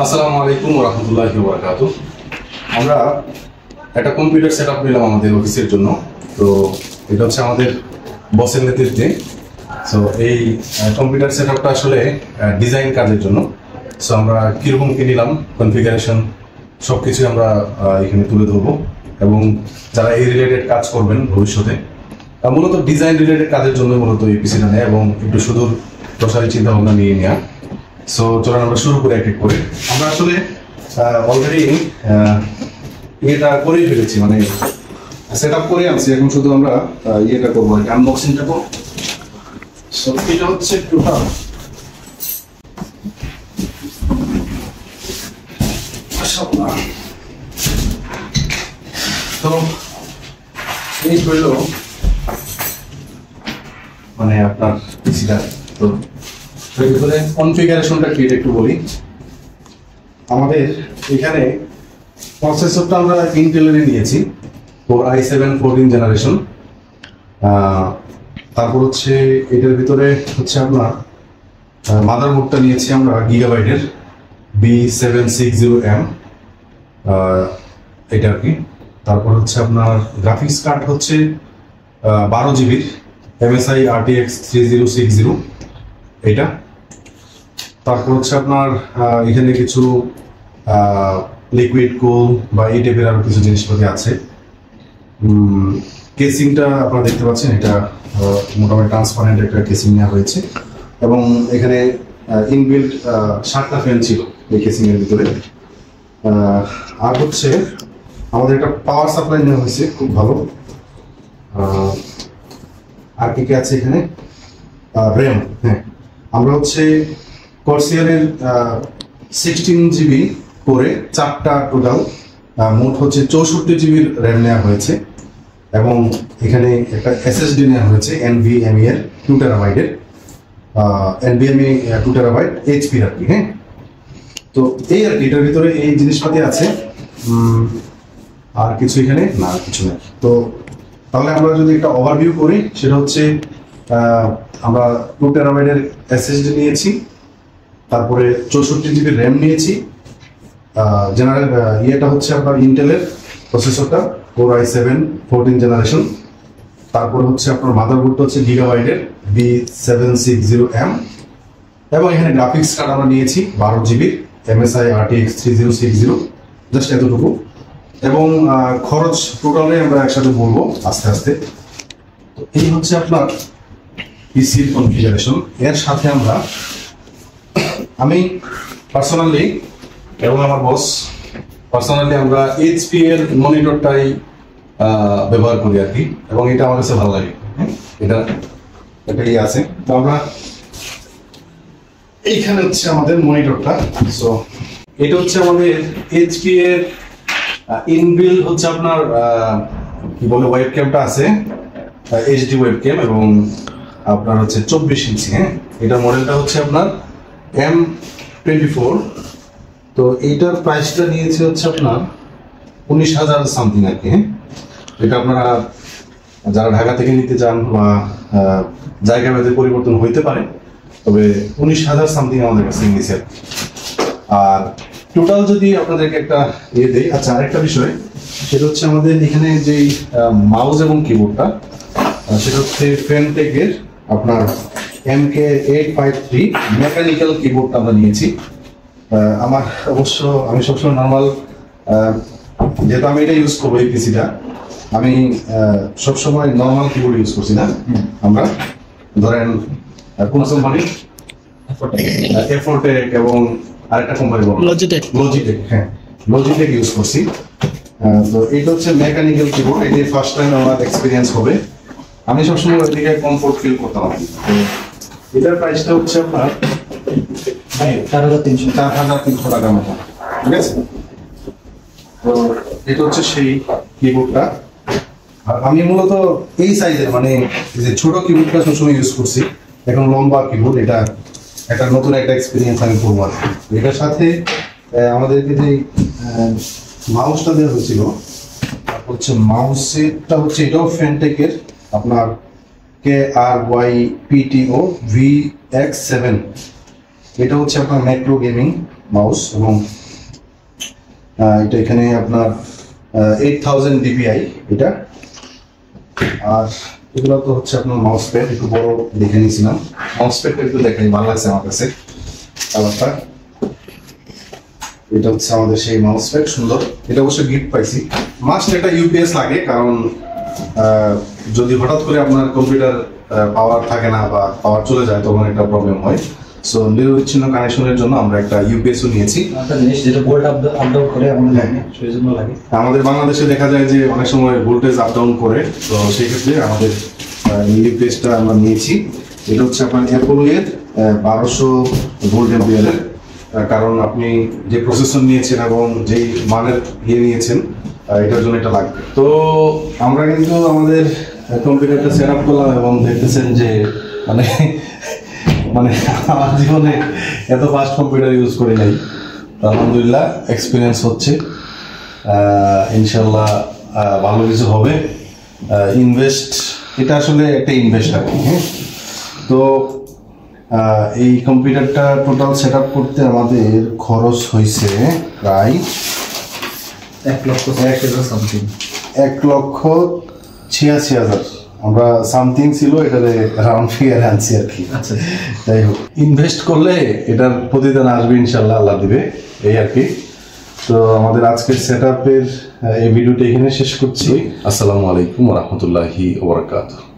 আসসালামু আলাইকুম ওয়া রাহমাতুল্লাহি ওয়া বারাকাতুহু। আমরা একটা কম্পিউটার সেটআপ নিলাম আমাদের অফিসের জন্য। তো এটা হচ্ছে আমাদের বসের নেতৃত্বে। সো এই কম্পিউটার সেটআপটা আসলে ডিজাইন কাজের জন্য। সো আমরা কীরকম কি নিলাম, কনফিগারেশন সব কিছুই আমরা এখানে তুলে ধরবো, এবং যারা এই রিলেটেড কাজ করবেন ভবিষ্যতে মূলত ডিজাইন রিলেটেড কাজের জন্য মূলত এই পিসিটা নেয়, এবং একটু সুদূর প্রসারী চিন্তা ভাবনা নিয়ে নেওয়া। সো চলুন আমরা শুরু করি এক এক করে। আমরা আসলে অলরেডি এটা করেই ফেলেছি, মানে সেট আপ করে আনছি। এখন শুধু আমরা ইয়েটা করবো, আনবক্সিংটা করবো। সো এটা হচ্ছে টোটাল তো এই হইল মানে আপনার পিসিটা। তো ভিতরে কনফিগারেশনটা কি একটু বলি। আমাদের এখানে প্রসেসরটা আমরা ইন্টেলের নিয়েছি, Core i7 14 জেনারেশন। তারপর হচ্ছে এটার ভিতরে হচ্ছে আপনার মাদারবোর্ডটা নিয়েছি আমরা গিগাবাইটের B760M, এটা আর কি। তারপর হচ্ছে আপনার গ্রাফিক্স কার্ড হচ্ছে 12 জিবির MSI RTX 3060, এটা। তারপর হচ্ছে আপনার এখানে কিছু লিকুইড কুল বা এই টাইপের আরো কিছু জিনিসপাতি আছে। কেসিংটা আপনারা দেখতে পাচ্ছেন, এটা মোটামুটি ট্রান্সপারেন্ট একটা কেসিং নেওয়া হয়েছে, এবং এখানে ইনবিল্ট 7টা ফ্যান ছিল এই কেসিং এর ভিতরে। আর হচ্ছে আমাদের একটা পাওয়ার সাপ্লাই নেওয়া হয়েছে, খুব ভালো। আর কি কি আছে এখানে, র্যাম। হ্যাঁ, আমরা হচ্ছে কর্সিয়ারের 16 জিবি করে 4টা টোটাল, মোট হচ্ছে 64 জিবির র্যাম নেওয়া হয়েছে, এবং এখানে একটা এসএসডি নেওয়া হয়েছে NVMe এর 2 টেরাবাইটের, NVMe 2 টেরাবাইট HP আর কি। হ্যাঁ, তো এই আর কি, এটার ভিতরে এই জিনিসপাতি আছে। আর কিছু এখানে না, কিছু নেই। তো তাহলে আমরা যদি একটা ওভারভিউ করি, সেটা হচ্ছে আমরা 2 টেরাবাইটের এসএসডি নিয়েছি, তারপরে 64 জিবি র্যাম নিয়েছি। জেনারেল ইয়েটা হচ্ছে আপনার ইন্টেলের প্রসেসরটা Core i7 14 জেনারেশন। তারপর হচ্ছে আপনার মাদারবোর্ডটা হচ্ছে গিগাবাইটের B760M, এবং এখানে গ্রাফিক্স কার্ড আমরা নিয়েছি 12 জিবির MSI RTX 3060, জাস্ট এতটুকু। এবং খরচ টোটালে আমরা একসাথে বলবো আস্তে আস্তে। তো এই হচ্ছে আপনার পিসির কনফিগারেশন। এর সাথে আমি পার্সোনালি এবং আমার বস পার্সোনালি আমরা HP এর মনিটরটাই ব্যবহার করি আর কি, এবং এটা আমার কাছে ভালো লাগে। এটাই আছে। তো আমরা এইখানে হচ্ছে আমাদের মনিটরটা। সো এটা হচ্ছে আমাদের HP এর ইনবিল্ড হচ্ছে আপনার কি বলে ওয়েবক্যামটা আছে, HD ওয়েবক্যাম, এবং আপনার হচ্ছে 24 ইঞ্চি। হ্যাঁ, এটার মডেলটা হচ্ছে আপনার M24। তো এইটার প্রাইসটা নিয়েছে হচ্ছে আপনার 19,000 সামথিং আর কি। হ্যাঁ, এটা আপনারা যারা ঢাকা থেকে নিতে চান বা জায়গা ভেদে পরিবর্তন হইতে পারে, তবে 19,000 সামথিং আমাদের কাছে নিয়েছে। আর টোটাল যদি আপনাদেরকে একটা ইয়ে দেয়, আচ্ছা আরেকটা বিষয়, সেটা হচ্ছে আমাদের এখানে যেই মাউস এবং কিবোর্ডটা, সেটা হচ্ছে ফেনটেকের আপনার MK853 মেকানিক্যাল কিবোর্ডটা আমরা নিয়েছি। আমার অবশ্য আমি সবসময় নর্মাল, যেহেতু আমি এটা ইউজ করবো এই পিসিটা, আমি সবসময় নর্মাল কিবোর্ড ইউজ করছি না। আমরা ধরেন কোন কোম্পানি, এফোরটেক এবং আরেকটা কোম্পানি লজিটেক। হ্যাঁ, লজিটেক ইউজ করছি। তো এটা হচ্ছে মেকানিক্যাল কিবোর্ড, এটি ফার্স্ট টাইম আমার এক্সপিরিয়েন্স হবে। আমি সবসময় ওই দিকে কমফোর্ট ফিল করতাম। এটার প্রাইসটা হচ্ছে আপনার 4,300 টাকার মতো, ঠিক আছে। তো এটা হচ্ছে সেই কিবোর্ডটা। আর আমি মূলত এই সাইজের, মানে যে ছোট কিবোর্ডটা সবসময় ইউজ করছি। এখন লম্বা কিবোর্ড, এটা একটা নতুন একটা এক্সপিরিয়েন্স আমি করবো আর কি। এটার সাথে আমাদেরকে যে মাউসটা দেওয়া হয়েছিল, তারপর হচ্ছে মাউসেরটা হচ্ছে এটাও ফেনটেকের আপনার KRYPTO VX7, এটা হচ্ছে আপনার ম্যাক্রো গেমিং মাউস, এবং এটা এখানে আপনার 8000 DPI এটা। আর এগুলো তো হচ্ছে আপনার মাউস প্যাড, একটু বড় দেখে নিয়েছিলাম। মাউস প্যাডটা একটু দেখাই, ভালো লাগছে আমার কাছে কালারটা। এটা হচ্ছে আমাদের সেই মাউস প্যাড, সুন্দর। এটা অবশ্য গিফট পাইছি। মাস্ট একটা ইউপিএস লাগে, কারণ যদি হঠাৎ করে আপনার কম্পিউটার পাওয়ার থাকে না বা পাওয়ার চলে যায় তখন একটা প্রবলেম হয়। সো নিরবিচ্ছিন্ন কানেকশনের জন্য আমরা একটা ইউপিএসও নিয়েছি। আমাদের বাংলাদেশে দেখা যায় যে অনেক সময় ভোল্টেজ আপ ডাউন করে, তো সেই ক্ষেত্রে আমাদের ইউপিএসটা আমরা নিয়েছি। এটা হচ্ছে আপনার অ্যাপোলো এর 1200 ভোল্ট অ্যাম্পিয়ারের, কারণ আপনি যে প্রসেসর নিয়েছেন এবং যেই মানের নিয়েছেন এটার জন্য এটা লাগবে। তো আমরা কিন্তু আমাদের কম্পিউটারটা সেট আপ করলাম এবং দেখতেছেন যে মানে মানে আমার জীবনে এত ফাস্ট কম্পিউটার ইউজ করি নাই। আলহামদুলিল্লাহ এক্সপিরিয়েন্স হচ্ছে, ইনশাল্লাহ ভালো কিছু হবে। ইনভেস্ট, এটা আসলে একটা ইনভেস্ট আর কি। হ্যাঁ, তো এই কম্পিউটারটা টোটাল সেট আপ করতে আমাদের খরচ হয়েছে প্রায় 1,86,000। আমরা সামথিং ছিল, এটাতে রাউন্ড ফিগারে আনছি আর কি। আচ্ছা, যাই হোক, ইনভেস্ট করলে এটার প্রতিদান আসবে ইনশাল্লাহ, আল্লাহ দিবে, এই আর কি। তো আমাদের আজকের সেট আপের এই ভিডিওটা এখানে শেষ করছি। আসসালামু আলাইকুম ওয়া রাহমাতুল্লাহি ওয়া বারাকাতুহু।